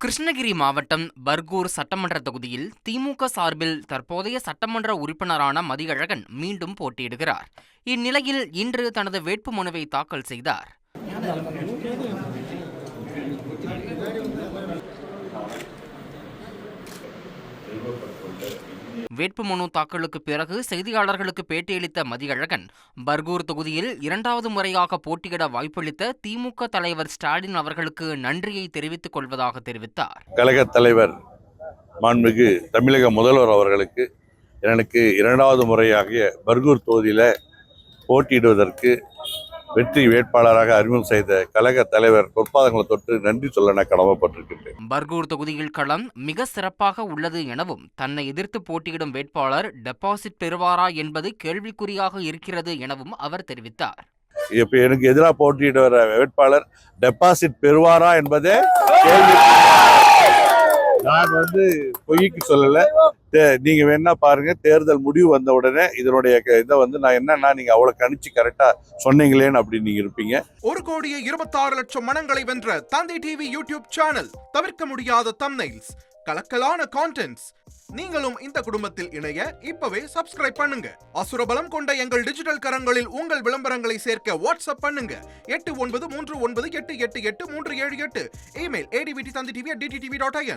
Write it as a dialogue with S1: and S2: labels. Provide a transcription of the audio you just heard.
S1: கிருஷ்ணகிரி மாவட்டம் பர்கூர் சட்டமன்ற தொகுதியில் திமுக சார்பில் தற்போதைய சட்டமன்ற உறுப்பினரான மதியழகன் மீண்டும் போட்டியிடுகிறார். இந்நிலையில் இன்று தனது வேட்புமனுவை தாக்கல் செய்தார். வேட்புமனு தாக்கலுக்கு பிறகு செய்தியாளர்களுக்கு பேட்டியளித்த மதியழகன், பர்கூர் தொகுதியில் இரண்டாவது முறையாக போட்டியிட வாய்ப்பளித்த திமுக தலைவர் ஸ்டாலின் அவர்களுக்கு நன்றியை தெரிவித்துக் கொள்வதாக தெரிவித்தார்.
S2: கழக தலைவர் மாண்புமிகு தமிழக முதல்வர் அவர்களுக்கு எனக்கு இரண்டாவது முறையாக பர்கூர் தொகுதியில் போட்டியிடுவதற்கு வெற்றி வேட்பாளராக அறிமுகம் செய்த கழக தலைவர் பொற்பாதங்களை தொட்டு நன்றி சொல்ல நான் கடமைப்பட்டிருக்கின்றேன்.
S1: பர்கூர் தொகுதியில் களம் மிக சிறப்பாக உள்ளது எனவும், தன்னை எதிர்த்து போட்டியிடும் வேட்பாளர் டெபாசிட் பெறுவாரா என்பது கேள்விக்குறியாக இருக்கிறது எனவும் அவர் தெரிவித்தார்.
S2: இப்ப எனக்கு எதிராக போட்டியிடுற வேட்பாளர் டெபாசிட் பெறுவாரா என்பதே கேள்வி. நான் பொய்க்கு சொல்லல. நீங்க வேணா பாருங்க, தேர்தல் முடிவு வந்த உடனே இதனுடைய இதை நான் என்னன்னா நீங்க அவ்வளவு கணிச்சு கரெக்டா சொன்னீங்களேன்னு அப்படி நீங்க இருப்பீங்க.
S3: 1,26,00,000 மனங்களை வென்ற தந்தை டிவி யூடியூப் சேனல். தவிர்க்க முடியாத தம்ப்நெயில்ஸ், கலக்கலான கான்டென்ட்ஸ். நீங்களும் இந்த குடும்பத்தில் இணைய இப்பவே சப்ஸ்கிரைப் பண்ணுங்க. அசுரபலம் கொண்ட எங்கள் டிஜிட்டல் கரங்களில் உங்கள் விளம்பரங்களை சேர்க்க வாட்ஸ்அப் பண்ணுங்க. 8939888378. Email advttv@dttv.in.